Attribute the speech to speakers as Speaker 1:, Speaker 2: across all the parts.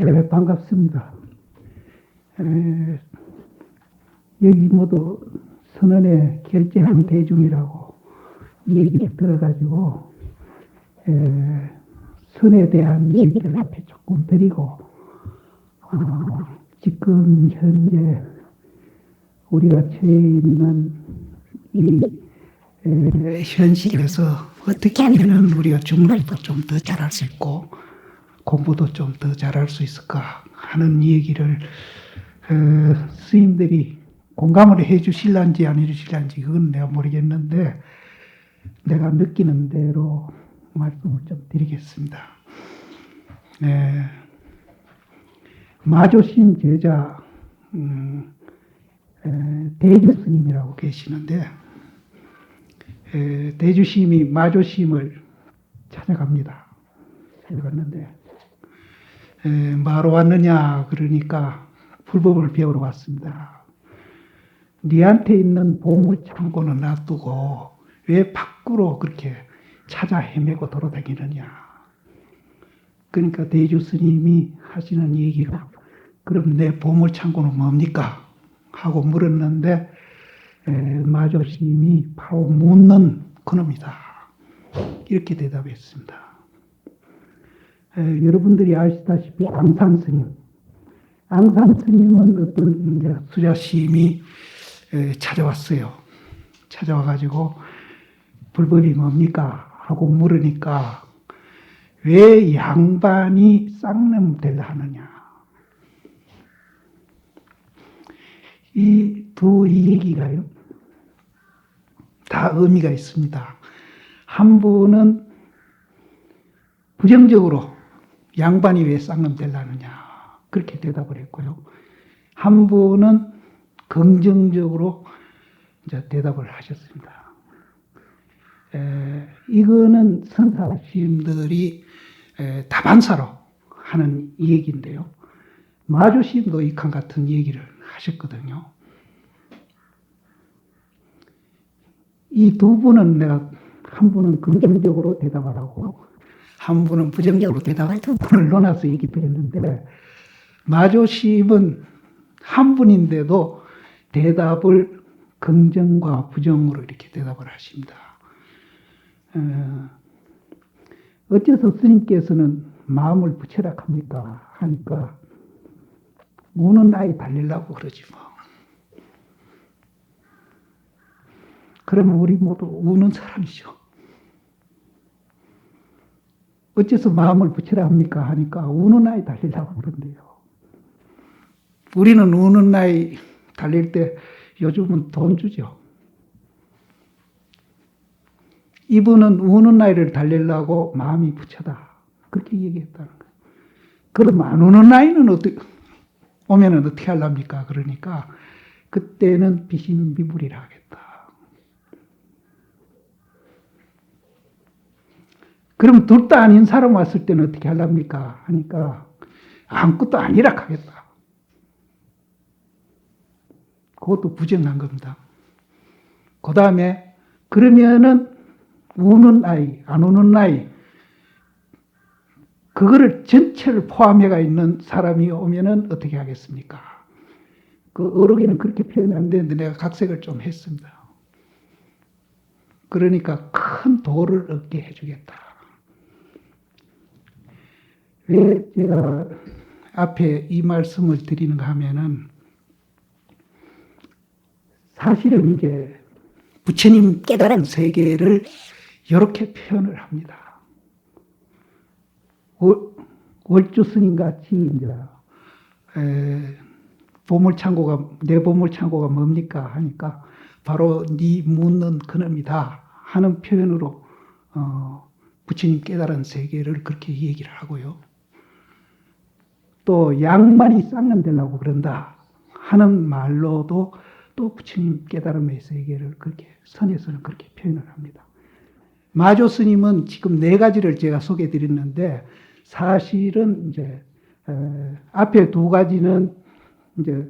Speaker 1: 네, 반갑습니다. 에, 여기 모두 선언에 결재한 대중이라고 얘기 들어가지고 선에 대한 얘기를 앞에 조금 드리고 지금 현재 우리가 처해 있는 이 현실에서 어떻게 하면 우리가 정말도 좀 더 잘할 수 있고 공부도 좀 더 잘할 수 있을까 하는 얘기를 스님들이 공감을 해 주실란지 안 해 주실란지 그건 내가 모르겠는데 내가 느끼는 대로 말씀을 좀 드리겠습니다. 마조심 제자 대주 스님이라고 계시는데 대주심이 마조심을 찾아갑니다. 찾아갔는데 뭐하러 왔느냐 그러니까 불법을 배우러 왔습니다. 네한테 있는 보물 창고는 놔두고 왜 밖으로 그렇게 찾아 헤매고 돌아다니느냐. 그러니까 대주 스님이 하시는 얘기가 그럼 내 보물 창고는 뭡니까? 하고 물었는데 마조심이 바로 묻는 그놈이다. 이렇게 대답했습니다. 여러분들이 아시다시피 앙산 스님은 어떤 수자심이 찾아왔어요. 찾아와가지고 불법이 뭡니까? 하고 물으니까 왜 양반이 쌍놈되려 하느냐. 이 두 얘기가요. 다 의미가 있습니다. 한 분은 부정적으로 양반이 왜 쌍놈 되려느냐 그렇게 대답을 했고요. 한 분은 긍정적으로 이제 대답을 하셨습니다. 이거는 선사님들이 다반사로 하는 얘기인데요. 마주심도 이칸 같은 얘기를 하셨거든요. 이 두 분은 내가 한 분은 긍정적으로 대답을 하고 한 분은 부정적으로 대답을 두 분을 논해서 얘기 드렸는데 마조심은 한 분인데도 대답을 긍정과 부정으로 이렇게 대답을 하십니다. 어째서 스님께서는 마음을 붙여라 합니까? 하니까 우는 아이 달리려고 그러지 뭐. 그러면 우리 모두 우는 사람이죠. 어째서 마음을 붙이라 합니까? 하니까 우는 아이 달리려고 그런대요. 우리는 우는 아이 달릴 때 요즘은 돈 주죠. 이분은 우는 아이를 달리려고 마음이 붙여다. 그렇게 얘기했다는 거예요. 그럼 안 우는 아이는 오면은 어떻게 하랍니까? 그러니까 그때는 비신비불이라 하겠다. 그럼 둘 다 아닌 사람 왔을 때는 어떻게 하랍니까? 하니까 아무것도 아니라 하겠다. 그것도 부정한 겁니다. 그 다음에 그러면은 우는 아이, 안 우는 아이 그거를 전체를 포함해가 있는 사람이 오면은 어떻게 하겠습니까? 그 어록에는 그렇게 표현이 안 되는데 내가 각색을 좀 했습니다. 그러니까 큰 도를 얻게 해주겠다. 왜 제가 앞에 이 말씀을 드리는가 하면은 사실은 이제 부처님 깨달은 세계를 이렇게 표현을 합니다. 월주 스님 같이 이제 내 보물창고가 뭡니까 하니까 바로 네 묻는 그놈이다 하는 표현으로 부처님 깨달은 세계를 그렇게 얘기를 하고요. 또 양반이 쌍놈 되려고 그런다 하는 말로도 또 부처님 깨달음의 세계를 그렇게 선에서는 그렇게 표현을 합니다. 마조 스님은 지금 네 가지를 제가 소개해 드렸는데 사실은 이제 앞에 두 가지는 이제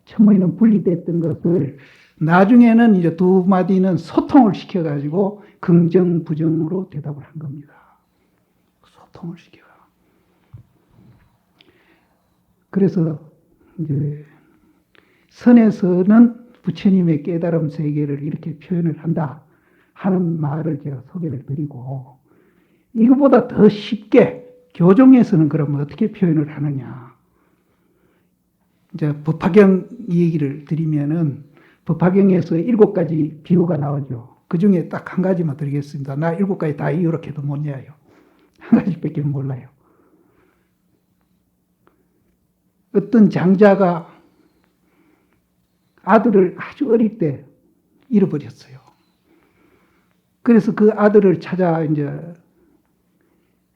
Speaker 1: 처음에는 분리됐던 것을 나중에는 이제 두 마디는 소통을 시켜가지고 긍정 부정으로 대답을 한 겁니다. 소통을 시켜. 그래서 이제 선에서는 부처님의 깨달음 세계를 이렇게 표현을 한다 하는 말을 제가 소개를 드리고, 이거보다 더 쉽게 교종에서는 그러면 어떻게 표현을 하느냐. 이제 법화경 얘기를 드리면은 법화경에서 7가지 비유가 나오죠. 그 중에 딱 한 가지만 드리겠습니다. 나 7가지 다 이렇게도 못 외워요. 한 가지밖에 몰라요. 어떤 장자가 아들을 아주 어릴 때 잃어버렸어요. 그래서 그 아들을 찾아 이제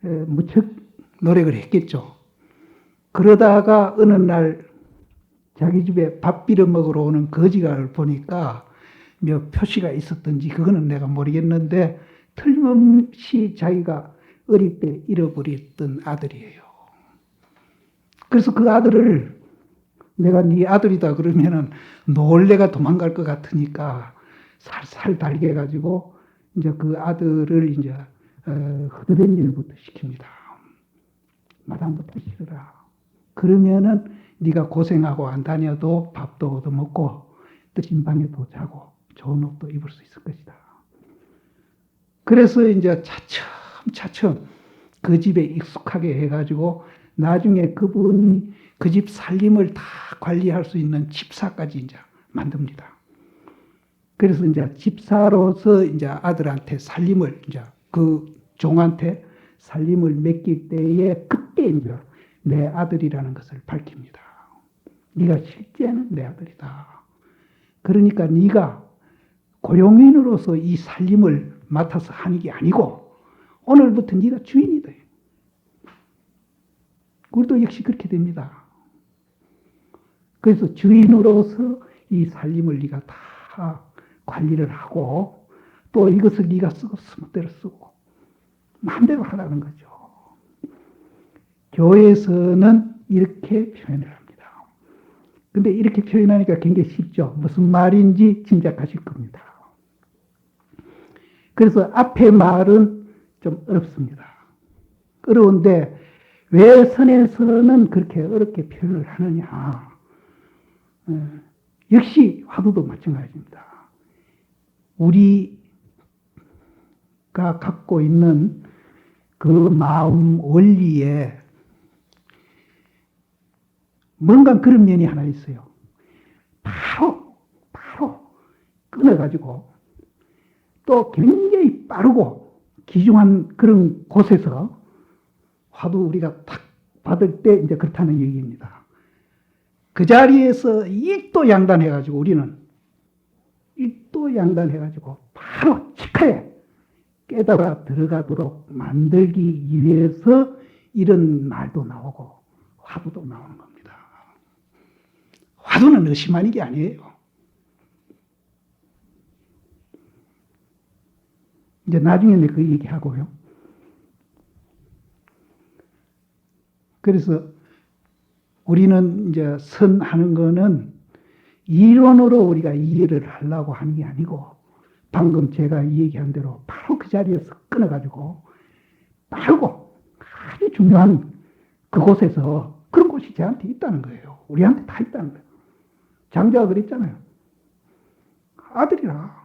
Speaker 1: 무척 노력을 했겠죠. 그러다가 어느 날 자기 집에 밥 빌어 먹으러 오는 거지를 보니까 몇 표시가 있었던지 그거는 내가 모르겠는데 틀림없이 자기가 어릴 때 잃어버렸던 아들이에요. 그래서 그 아들을 내가 네 아들이다 그러면은 놀래가 도망갈 것 같으니까 살살 달게 해가지고 이제 그 아들을 이제 헛된 일부터 시킵니다. 마당부터 실어라. 그러면은 네가 고생하고 안 다녀도 밥도 얻어먹고 뜨신 방에도 자고 좋은 옷도 입을 수 있을 것이다. 그래서 이제 차츰 그 집에 익숙하게 해가지고 나중에 그분이 그 집 살림을 다 관리할 수 있는 집사까지 이제 만듭니다. 그래서 이제 집사로서 이제 아들한테 살림을 이제 그 종한테 살림을 맡길 때에 그때 이제 내 아들이라는 것을 밝힙니다. 네가 실제는 내 아들이다. 그러니까 네가 고용인으로서 이 살림을 맡아서 하는 게 아니고 오늘부터 네가 주인이다. 우리도 역시 그렇게 됩니다. 그래서 주인으로서 이 살림을 네가 다 관리를 하고 또 이것을 네가 쓰고 스멋대로 쓰고 마음대로 하라는 거죠. 교회에서는 이렇게 표현을 합니다. 근데 이렇게 표현하니까 굉장히 쉽죠. 무슨 말인지 짐작하실 겁니다. 그래서 앞에 말은 좀 어렵습니다. 어려운데 왜 선에서는 그렇게 어렵게 표현을 하느냐. 역시 화두도 마찬가지입니다. 우리가 갖고 있는 그 마음 원리에 뭔가 그런 면이 하나 있어요. 바로 끊어가지고 또 굉장히 빠르고 귀중한 그런 곳에서 화두 우리가 딱 받을 때 이제 그렇다는 얘기입니다. 그 자리에서 일도양단해가지고 우리는 일도양단해가지고 바로 직하에 깨달아 들어가도록 만들기 위해서 이런 말도 나오고 화두도 나오는 겁니다. 화두는 의심하는 게 아니에요. 이제 나중에 그 얘기하고요. 그래서 우리는 이제 선하는 거는 이론으로 우리가 이해를 하려고 하는 게 아니고 방금 제가 얘기한 대로 바로 그 자리에서 끊어가지고 빠르고 아주 중요한 그곳에서 그런 곳이 저한테 있다는 거예요. 우리한테 다 있다는 거예요. 장자가 그랬잖아요. 아들이라.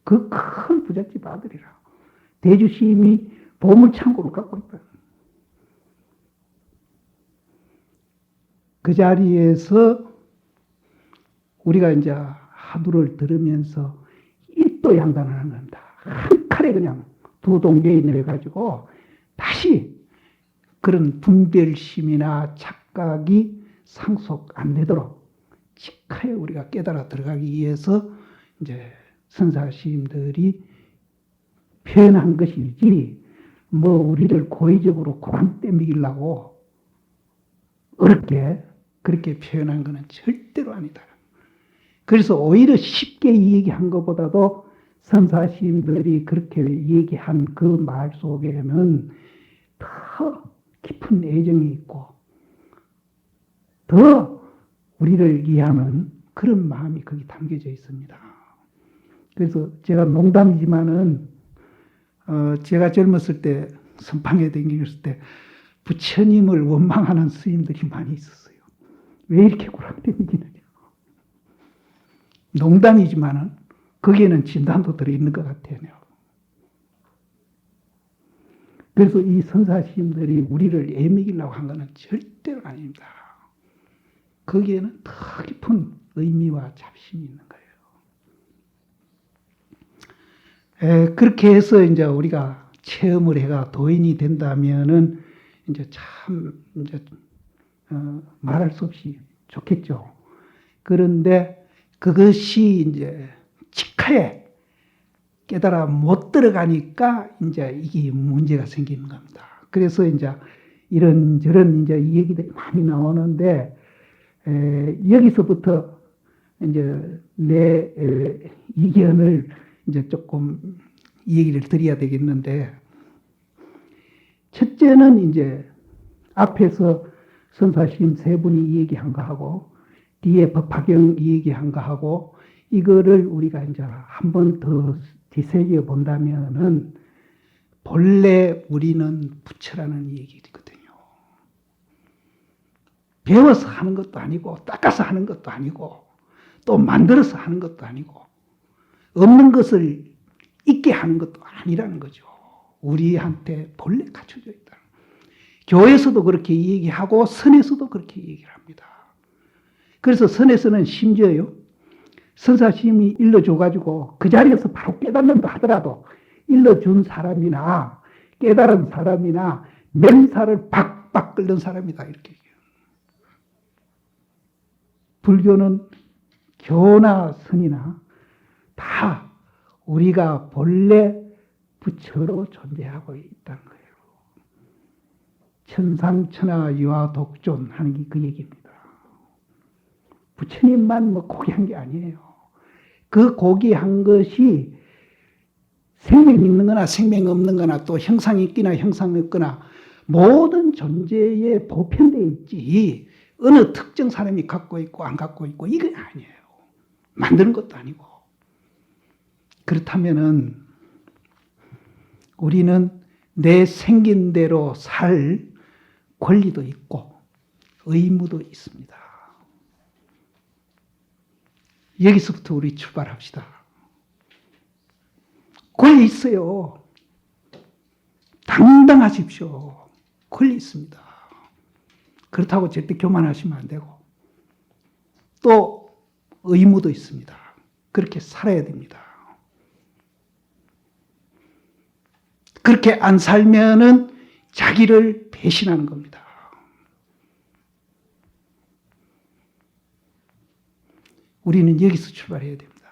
Speaker 1: 그 큰 부잣집 아들이라. 대주심이 보물창고를 갖고 있다. 그 자리에서 우리가 이제 화두를 들으면서 일도양단을 하는 겁니다. 한 칼에 그냥 두 동계에 내려가지고 다시 그런 분별심이나 착각이 상속 안 되도록 직하에 우리가 깨달아 들어가기 위해서 이제 선사시인들이 표현한 것이지 뭐 우리를 고의적으로 고랑때 먹이려고 어렵게 그렇게 표현한 것은 절대로 아니다. 그래서 오히려 쉽게 얘기한 것보다도 선사시인들이 그렇게 얘기한 그 말 속에는 더 깊은 애정이 있고 더 우리를 이해하는 그런 마음이 거기 담겨져 있습니다. 그래서 제가 농담이지만은 제가 젊었을 때 선방에 다녔을 때 부처님을 원망하는 스님들이 많이 있었어요. 왜 이렇게 구락댕기느냐. 농담이지만은 거기에는 진담도 들어있는 것 같아요. 그래서 이 선사스님들이 우리를 애먹이려고 한 것은 절대로 아닙니다. 거기에는 더 깊은 의미와 잡심이 있는 거예요. 그렇게 해서 이제 우리가 체험을 해가 도인이 된다면은 이제 참 이제 말할 수 없이 좋겠죠. 그런데 그것이 이제 직하에 깨달아 못 들어가니까 이제 이게 문제가 생기는 겁니다. 그래서 이제 이런저런 이제 얘기들이 많이 나오는데 여기서부터 이제 내 의견을 이제 조금 얘기를 드려야 되겠는데, 첫째는 이제 앞에서 선사스님 세 분이 얘기한 거 하고 뒤에 법화경 얘기한 거 하고 이거를 우리가 이제 한 번 더 뒤새겨 본다면은 본래 우리는 부처라는 얘기거든요. 배워서 하는 것도 아니고 닦아서 하는 것도 아니고 또 만들어서 하는 것도 아니고 없는 것을 있게 하는 것도 아니라는 거죠. 우리한테 본래 갖춰져 있다. 교회에서도 그렇게 얘기하고 선에서도 그렇게 얘기를 합니다. 그래서 선에서는 심지어요, 선사스님이 일러줘가지고 그 자리에서 바로 깨닫는다 하더라도 일러준 사람이나 깨달은 사람이나 맹사를 박박 끓는 사람이다 이렇게 얘기해요. 불교는 교나 선이나 다 우리가 본래 부처로 존재하고 있다는 거예요. 천상천하 유아독존 하는 게 그 얘기입니다. 부처님만 뭐 고귀한 게 아니에요. 그 고귀한 것이 생명 있는 거나 생명 없는 거나 또 형상이 있거나 형상이 없거나 모든 존재에 보편되어 있지 어느 특정 사람이 갖고 있고 안 갖고 있고 이건 아니에요. 만드는 것도 아니고. 그렇다면은 우리는 내 생긴 대로 살 권리도 있고 의무도 있습니다. 여기서부터 우리 출발합시다. 권리 있어요. 당당하십시오. 권리 있습니다. 그렇다고 절대 교만하시면 안 되고 또 의무도 있습니다. 그렇게 살아야 됩니다. 그렇게 안 살면은 자기를 배신하는 겁니다. 우리는 여기서 출발해야 됩니다.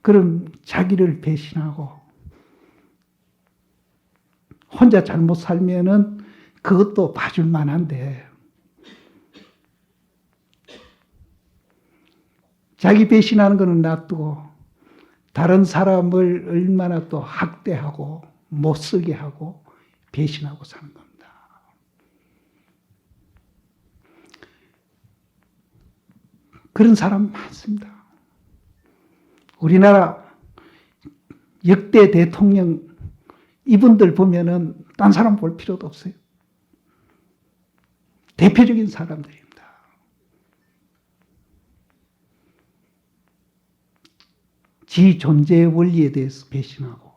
Speaker 1: 그럼 자기를 배신하고 혼자 잘못 살면은 그것도 봐줄 만한데 자기 배신하는 거는 놔두고 다른 사람을 얼마나 또 학대하고 못쓰게 하고 배신하고 사는 겁니다. 그런 사람 많습니다. 우리나라 역대 대통령 이분들 보면은 딴 사람 볼 필요도 없어요. 대표적인 사람들입니다. 지 존재의 원리에 대해서 배신하고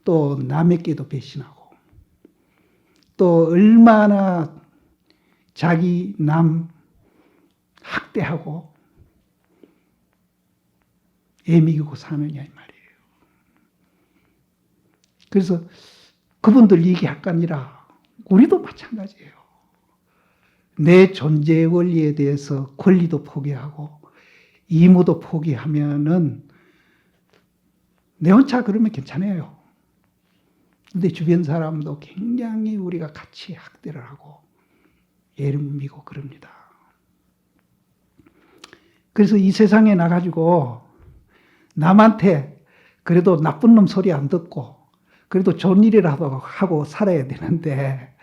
Speaker 1: 또 남에게도 배신하고 또 얼마나 자기 남 학대하고 애미기고 사느냐 이 말이에요. 그래서 그분들 얘기할 거 아니라 우리도 마찬가지예요. 내 존재의 원리에 대해서 권리도 포기하고 의무도 포기하면은 내 혼자 그러면 괜찮아요. 근데 주변 사람도 굉장히 우리가 같이 학대를 하고 애를 미고 그럽니다. 그래서 이 세상에 나가지고 남한테 그래도 나쁜 놈 소리 안 듣고 그래도 좋은 일이라도 하고 살아야 되는데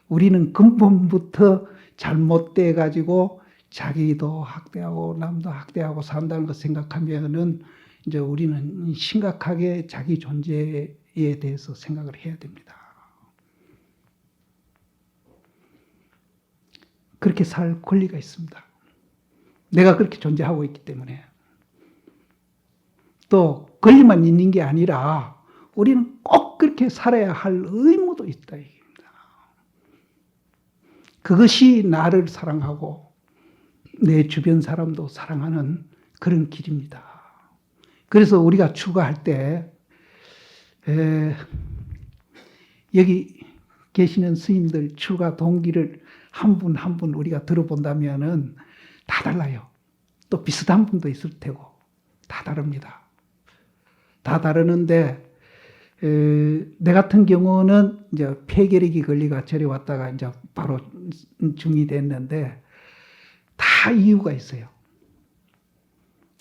Speaker 1: 우리는 근본부터 잘못돼 가지고 자기도 학대하고 남도 학대하고 산다는 거 생각하면은 이제 우리는 심각하게 자기 존재에 대해서 생각을 해야 됩니다. 그렇게 살 권리가 있습니다. 내가 그렇게 존재하고 있기 때문에. 또 권리만 있는 게 아니라 우리는 꼭 그렇게 살아야 할 의무도 있다 얘기입니다. 그것이 나를 사랑하고 내 주변 사람도 사랑하는 그런 길입니다. 그래서 우리가 출가할 때 여기 계시는 스님들 출가 동기를 한 분 한 분 우리가 들어본다면은 다 달라요. 또 비슷한 분도 있을 테고 다 다릅니다. 다 다르는데 내 같은 경우는 이제 폐결핵이 걸리가 절에 왔다가 이제 바로 중이 됐는데 다 이유가 있어요.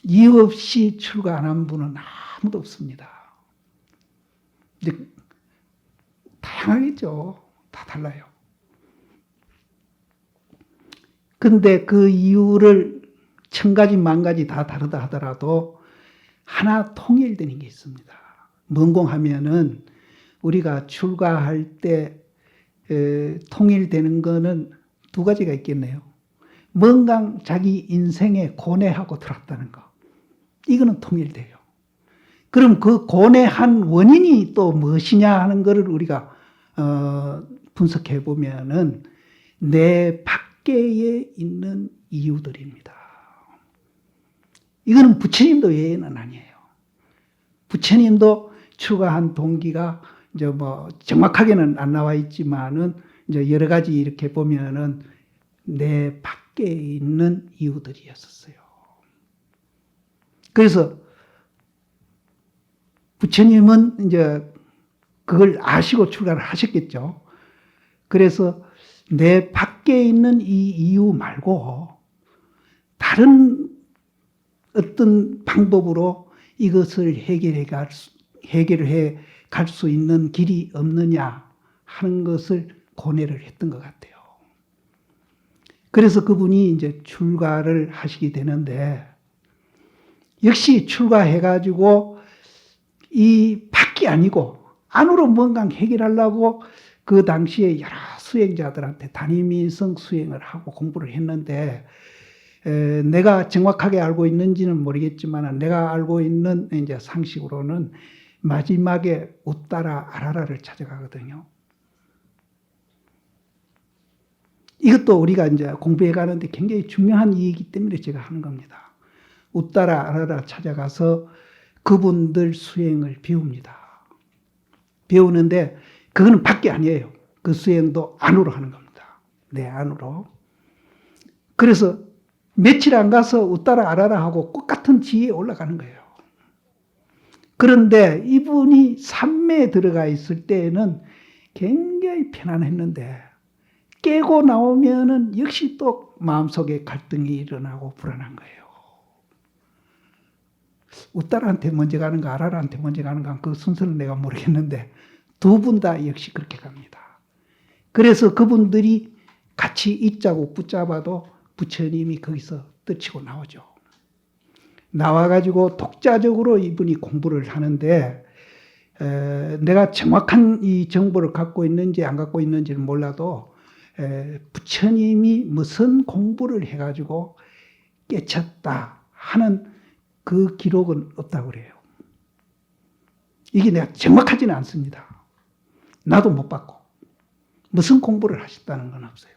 Speaker 1: 이유 없이 출가 안 한 분은 아무도 없습니다. 이제 다양하겠죠. 다 달라요. 근데 그 이유를 1000가지, 10,000가지 다 다르다 하더라도 하나 통일되는 게 있습니다. 뭔공하면은 우리가 출가할 때 통일되는 거는 두 가지가 있겠네요. 뭔가 자기 인생에 고뇌하고 들었다는 거. 이거는 통일돼요. 그럼 그 고뇌한 원인이 또 무엇이냐 하는 것을 우리가 분석해 보면은 내 밖에 있는 이유들입니다. 이거는 부처님도 예외는 아니에요. 부처님도 출가한 동기가 이제 뭐 정확하게는 안 나와 있지만은 이제 여러 가지 이렇게 보면은 내 밖에 있는 이유들이었어요. 그래서 부처님은 이제 그걸 아시고 출가를 하셨겠죠. 그래서 내 밖에 있는 이 이유 말고 다른 어떤 방법으로 이것을 해결해 갈 수 있는 길이 없느냐 하는 것을 고뇌를 했던 것 같아요. 그래서 그분이 이제 출가를 하시게 되는데 역시 출가해가지고 이 밖이 아니고 안으로 뭔가 해결하려고 그 당시에 여러 수행자들한테 다니미성 수행을 하고 공부를 했는데 내가 정확하게 알고 있는지는 모르겠지만 내가 알고 있는 이제 상식으로는 마지막에 우따라 아라라를 찾아가거든요. 이것도 우리가 이제 공부해 가는데 굉장히 중요한 이익이기 때문에 제가 하는 겁니다. 우따라 아라라 찾아가서 그분들 수행을 배웁니다. 배우는데 그거는 밖에 아니에요. 그 수행도 안으로 하는 겁니다. 내 안으로. 그래서 며칠 안 가서 우따라 아라라 하고 똑같은 지위에 올라가는 거예요. 그런데 이분이 삼매에 들어가 있을 때에는 굉장히 편안했는데 깨고 나오면은 역시 또 마음속에 갈등이 일어나고 불안한 거예요. 우따라한테 먼저 가는가 아라라한테 먼저 가는가 그 순서는 내가 모르겠는데 두 분 다 역시 그렇게 갑니다. 그래서 그분들이 같이 있자고 붙잡아도 부처님이 거기서 떠치고 나오죠. 나와가지고 독자적으로 이분이 공부를 하는데 내가 정확한 이 정보를 갖고 있는지 안 갖고 있는지는 몰라도 부처님이 무슨 공부를 해가지고 깨쳤다 하는 그 기록은 없다고 그래요. 이게 내가 정확하지는 않습니다. 나도 못 봤고 무슨 공부를 하셨다는 건 없어요.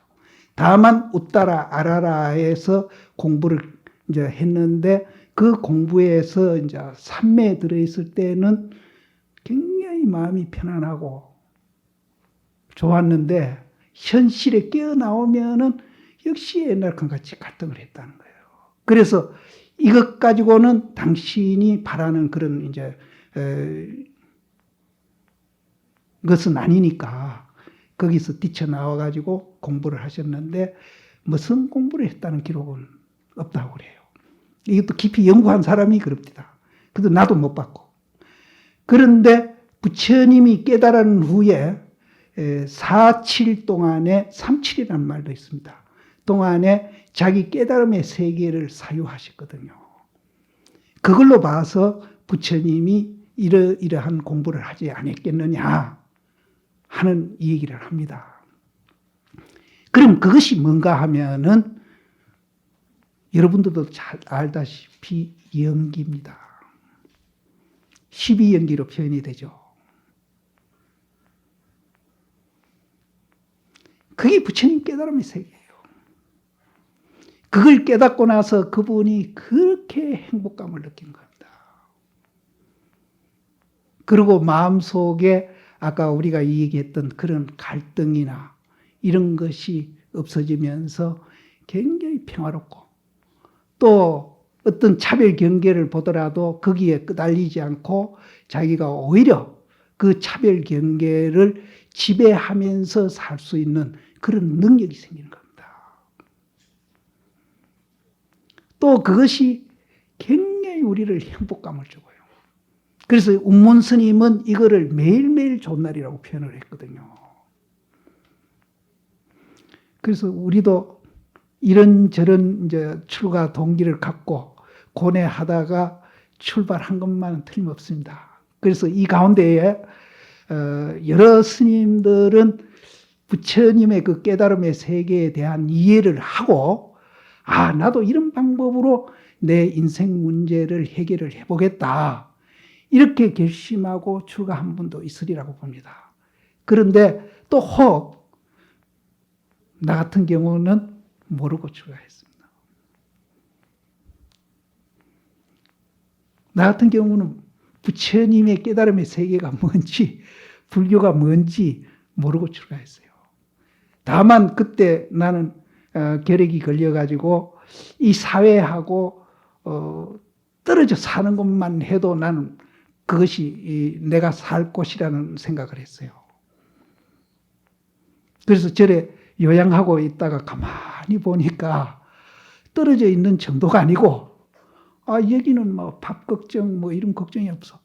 Speaker 1: 다만 우따라 아라라에서 공부를 이제 했는데 그 공부에서 이제 삼매에 들어있을 때는 굉장히 마음이 편안하고 좋았는데 현실에 깨어나오면은 역시 옛날과 같이 갈등을 했다는 거예요. 그래서 이것 가지고는 당신이 바라는 그런 이제 것은 아니니까 거기서 뛰쳐나와가지고 공부를 하셨는데 무슨 공부를 했다는 기록은 없다고 그래요. 이것도 깊이 연구한 사람이 그럽니다. 그래도 나도 못 봤고. 그런데 부처님이 깨달은 후에 4칠 동안에 3칠이라는 말도 있습니다. 동안에 자기 깨달음의 세계를 사유하셨거든요. 그걸로 봐서 부처님이 이러이러한 공부를 하지 않았겠느냐 하는 얘기를 합니다. 그럼 그것이 뭔가 하면은 여러분들도 잘 알다시피 연기입니다. 12연기로 표현이 되죠. 그게 부처님 깨달음의 세계예요. 그걸 깨닫고 나서 그분이 그렇게 행복감을 느낀 겁니다. 그리고 마음속에 아까 우리가 얘기했던 그런 갈등이나 이런 것이 없어지면서 굉장히 평화롭고 또 어떤 차별 경계를 보더라도 거기에 끄달리지 않고 자기가 오히려 그 차별 경계를 지배하면서 살 수 있는 그런 능력이 생기는 겁니다. 또 그것이 굉장히 우리를 행복감을 주고요. 그래서 운문 스님은 이거를 매일매일 좋은 날이라고 표현을 했거든요. 그래서 우리도 이런저런 이제 출가 동기를 갖고 고뇌하다가 출발한 것만은 틀림없습니다. 그래서 이 가운데에 여러 스님들은 부처님의 그 깨달음의 세계에 대한 이해를 하고 나도 이런 방법으로 내 인생 문제를 해결을 해보겠다. 이렇게 결심하고 출가한 분도 있으리라고 봅니다. 그런데 또 혹 나 같은 경우는 모르고 출가했습니다. 나 같은 경우는 부처님의 깨달음의 세계가 뭔지 불교가 뭔지 모르고 출가했어요. 다만 그때 나는 결핵이 걸려가지고 이 사회하고 떨어져 사는 것만 해도 나는 그것이 내가 살 곳이라는 생각을 했어요. 그래서 절에 요양하고 있다가 가만히 보니까 떨어져 있는 정도가 아니고 여기는 뭐 밥 걱정 뭐 이런 걱정이 없어.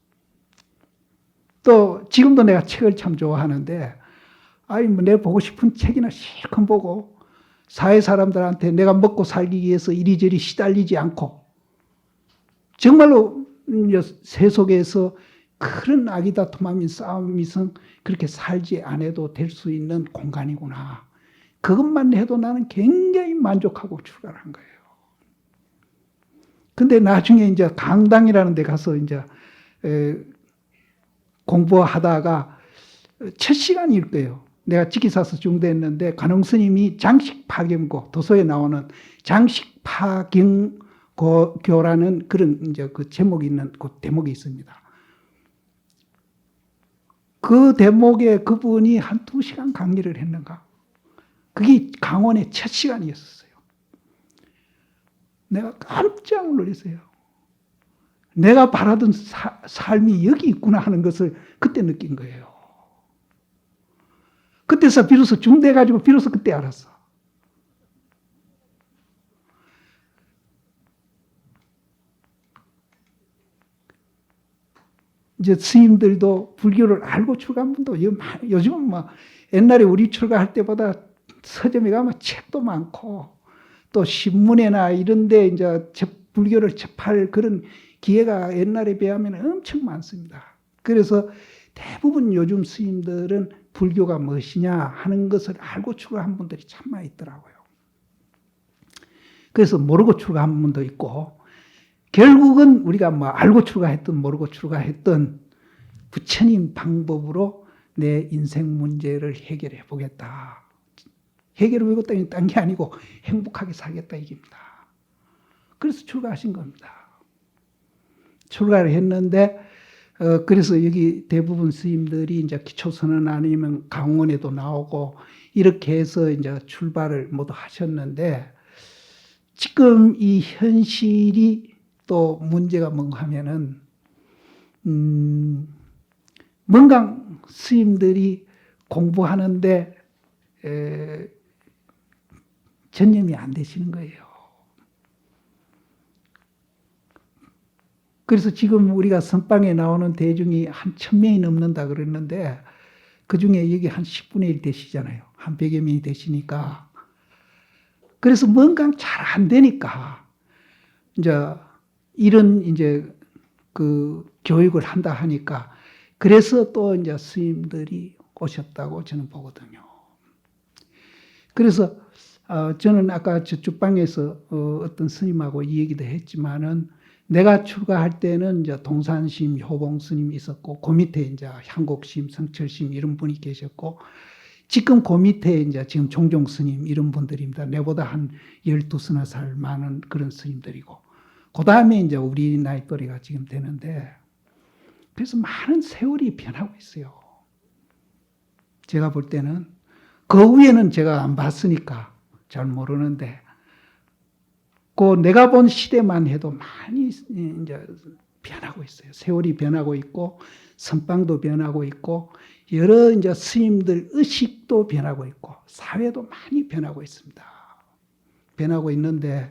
Speaker 1: 또 지금도 내가 책을 참 좋아하는데 뭐 내가 보고 싶은 책이나 실컷 보고 사회 사람들한테 내가 먹고 살기 위해서 이리저리 시달리지 않고 정말로 세속에서 그런 아기다툼하며 싸움이서 그렇게 살지 않아도 될 수 있는 공간이구나. 그것만 해도 나는 굉장히 만족하고 출가를 한 거예요. 근데 나중에 이제 강당이라는 데 가서 이제 공부하다가 첫 시간일 거예요. 내가 직기사서 중대했는데 관홍 스님이 장식파경고 도서에 나오는 장식파경고교라는 그런 이제 그 제목이 있는 그 대목이 있습니다. 그 대목에 그분이 한 2시간 강의를 했는가? 그게 강원의 첫 시간이었어요. 내가 깜짝 놀랐어요. 내가 바라던 삶이 여기 있구나 하는 것을 그때 느낀 거예요. 그때서 비로소 중대해가지고 비로소 그때 알았어. 이제 스님들도 불교를 알고 출가한 분도 요즘은 뭐 옛날에 우리 출가할 때보다 서점에 가면 책도 많고 또 신문에나 이런 데 이제 불교를 접할 그런 기회가 옛날에 비하면 엄청 많습니다. 그래서 대부분 요즘 스님들은 불교가 무엇이냐 하는 것을 알고 출가한 분들이 참 많이 있더라고요. 그래서 모르고 출가한 분도 있고 결국은 우리가 뭐 알고 출가했든 모르고 출가했든 부처님 방법으로 내 인생 문제를 해결해 보겠다. 해결해 보겠다는 딴 게 아니고 행복하게 살겠다 이깁니다. 그래서 출가하신 겁니다. 출가를 했는데 그래서 여기 대부분 스님들이 이제 기초선언 아니면 강원에도 나오고 이렇게 해서 이제 출발을 모두 하셨는데 지금 이 현실이 또 문제가 뭔가 하면은 뭔가 스님들이 공부하는데 전념이 안 되시는 거예요. 그래서 지금 우리가 선방에 나오는 대중이 한 1000명이 넘는다 그랬는데 그중에 여기 한 10분의 1 되시잖아요. 한 100여 명이 되시니까. 그래서 뭔가 잘 안 되니까 이제 이런 이제 그 교육을 한다 하니까 그래서 또 이제 스님들이 오셨다고 저는 보거든요. 그래서 저는 아까 저쪽 방에서 어떤 스님하고 이 얘기도 했지만은 내가 출가할 때는 이제 동산심, 효봉스님 있었고 그 밑에 이제 향곡심, 성철심 이런 분이 계셨고 지금 그 밑에 이제 지금 종종스님 이런 분들입니다. 내보다 한 12서너 살 많은 그런 스님들이고 그 다음에 이제 우리 나이 또래가 지금 되는데 그래서 많은 세월이 변하고 있어요. 제가 볼 때는 그 위에는 제가 안 봤으니까 잘 모르는데 그 내가 본 시대만 해도 많이 이제 변하고 있어요. 세월이 변하고 있고 선방도 변하고 있고 여러 이제 스님들 의식도 변하고 있고 사회도 많이 변하고 있습니다. 변하고 있는데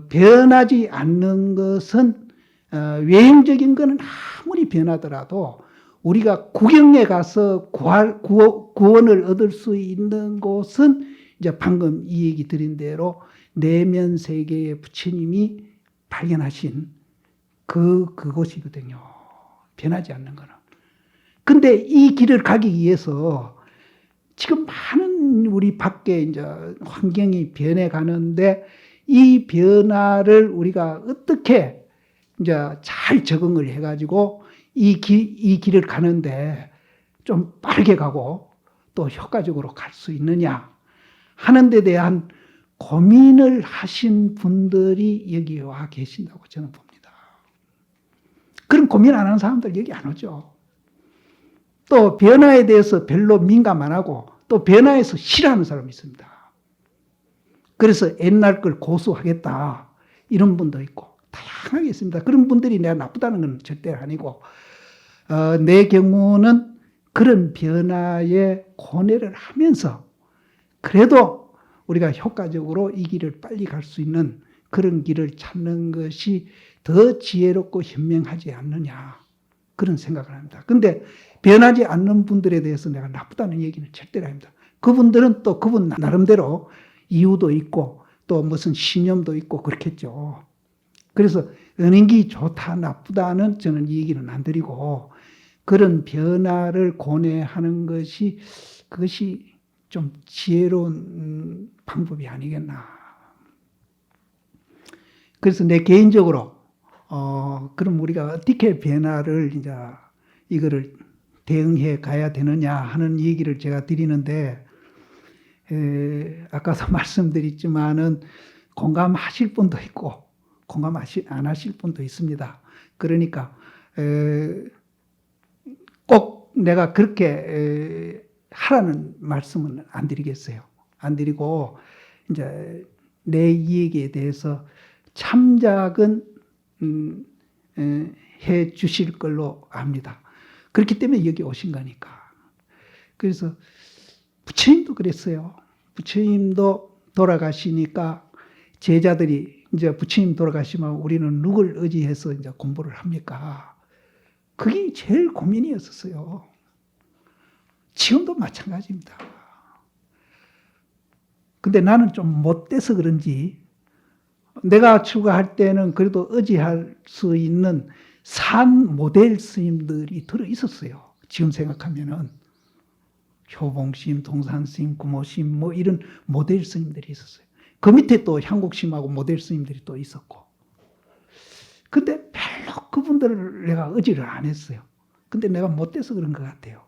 Speaker 1: 변하지 않는 것은 외형적인 것은 아무리 변하더라도 우리가 구경에 가서 구원을 얻을 수 있는 곳은 이제 방금 이 얘기 드린 대로 내면 세계의 부처님이 발견하신 그곳이거든요. 변하지 않는 거는. 근데 이 길을 가기 위해서 지금 많은 우리 밖에 이제 환경이 변해 가는데 이 변화를 우리가 어떻게 이제 잘 적응을 해가지고 이 길을 가는데 좀 빠르게 가고 또 효과적으로 갈 수 있느냐 하는 데 대한 고민을 하신 분들이 여기 와 계신다고 저는 봅니다. 그런 고민 안 하는 사람들 여기 안 오죠. 또 변화에 대해서 별로 민감 안 하고 또 변화에서 싫어하는 사람이 있습니다. 그래서 옛날 걸 고수하겠다 이런 분도 있고 다양하게 있습니다. 그런 분들이 내가 나쁘다는 건 절대 아니고 내 경우는 그런 변화에 고뇌를 하면서 그래도 우리가 효과적으로 이 길을 빨리 갈 수 있는 그런 길을 찾는 것이 더 지혜롭고 현명하지 않느냐 그런 생각을 합니다. 그런데 변하지 않는 분들에 대해서 내가 나쁘다는 얘기는 절대로 아닙니다. 그분들은 또 그분 나름대로 이유도 있고 또 무슨 신념도 있고 그렇겠죠. 그래서 어느 게 좋다 나쁘다는 저는 이 얘기는 안 드리고 그런 변화를 고뇌하는 것이 그것이 좀 지혜로운 방법이 아니겠나. 그래서 내 개인적으로 그럼 우리가 어떻게 변화를 이제 이거를 대응해 가야 되느냐 하는 얘기를 제가 드리는데 아까도 말씀드렸지만은 공감하실 분도 있고 공감 안 하실 분도 있습니다. 그러니까 꼭 내가 그렇게 하라는 말씀은 안 드리겠어요. 안 드리고 이제 내 이야기에 대해서 참작은 해 주실 걸로 압니다. 그렇기 때문에 여기 오신 거니까. 그래서 부처님도 그랬어요. 부처님도 돌아가시니까 제자들이 이제 부처님 돌아가시면 우리는 누굴 의지해서 이제 공부를 합니까? 그게 제일 고민이었었어요. 지금도 마찬가지입니다. 근데 나는 좀 못돼서 그런지 내가 출가할 때는 그래도 의지할 수 있는 산 모델 스님들이 들어 있었어요. 지금 생각하면은 효봉스님, 동산스님, 구모스님 뭐 이런 모델 스님들이 있었어요. 그 밑에 또 향곡스님하고 모델 스님들이 또 있었고. 근데 별로 그분들을 내가 의지를 안 했어요. 근데 내가 못돼서 그런 것 같아요.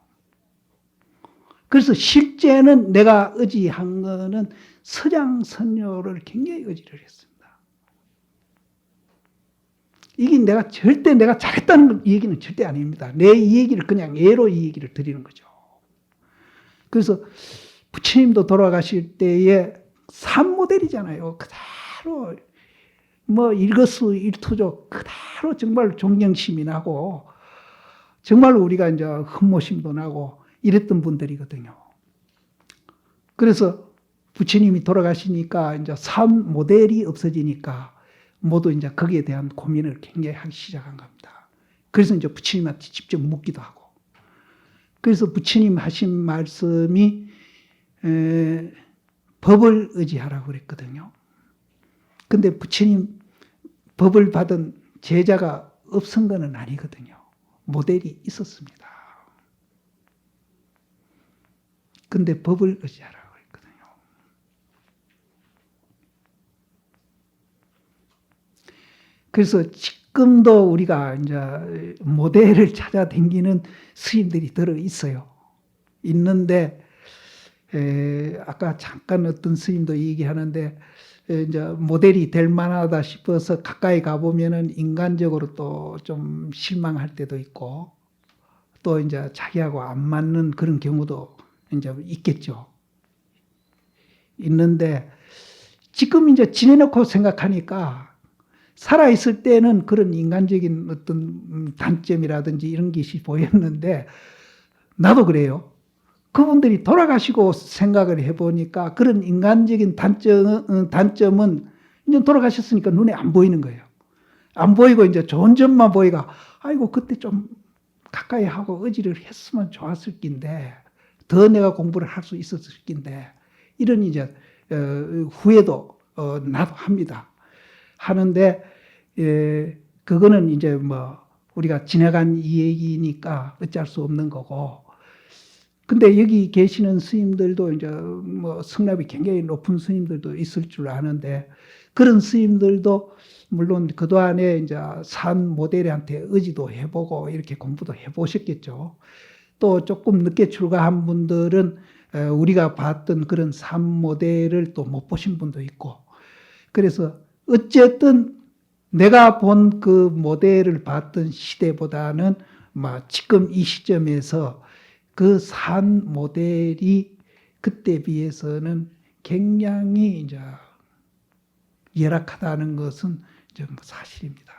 Speaker 1: 그래서 실제는 내가 의지한 거는 서장선녀를 굉장히 의지를 했습니다. 이게 내가 잘했다는 얘기는 절대 아닙니다. 내 이 얘기를 그냥 예로 이 얘기를 드리는 거죠. 그래서 부처님도 돌아가실 때에 산 모델이잖아요. 그대로 뭐 일거수일투족 그대로 정말 존경심이 나고 정말 우리가 이제 흠모심도 나고 이랬던 분들이거든요. 그래서 부처님이 돌아가시니까 이제 산 모델이 없어지니까 모두 이제 거기에 대한 고민을 굉장히 하기 시작한 겁니다. 그래서 이제 부처님한테 직접 묻기도 하고. 그래서 부처님 하신 말씀이 법을 의지하라고 그랬거든요. 근데 부처님 법을 받은 제자가 없은 것은 아니거든요. 모델이 있었습니다. 근데 법을 의지하라고 했거든요. 그래서 지금도 우리가 이제 모델을 찾아다니는 스님들이 들어 있어요. 있는데 아까 잠깐 어떤 스님도 얘기하는데 이제 모델이 될 만하다 싶어서 가까이 가보면은 인간적으로 또 좀 실망할 때도 있고 또 이제 자기하고 안 맞는 그런 경우도 이제 있겠죠. 있는데 지금 이제 지내놓고 생각하니까 살아있을 때는 그런 인간적인 어떤 단점이라든지 이런 것이 보였는데 나도 그래요. 그분들이 돌아가시고 생각을 해보니까 그런 인간적인 단점은 이제 돌아가셨으니까 눈에 안 보이는 거예요. 안 보이고 이제 좋은 점만 보이가 아이고 그때 좀 가까이 하고 의지를 했으면 좋았을 낀데 더 내가 공부를 할 수 있었을 낀데 이런 이제 후회도 나도 합니다. 하는데 그거는 이제 뭐 우리가 지나간 얘기니까 어쩔 수 없는 거고. 근데 여기 계시는 스님들도 이제 뭐 성납이 굉장히 높은 스님들도 있을 줄 아는데 그런 스님들도 물론 그동안에 이제 산 모델한테 의지도 해보고 이렇게 공부도 해보셨겠죠. 또 조금 늦게 출가한 분들은 우리가 봤던 그런 산 모델을 또 못 보신 분도 있고. 그래서 어쨌든 내가 본 그 모델을 봤던 시대보다는 지금 이 시점에서 그 산 모델이 그때 비해서는 굉장히 이제 열악하다는 것은 좀 사실입니다.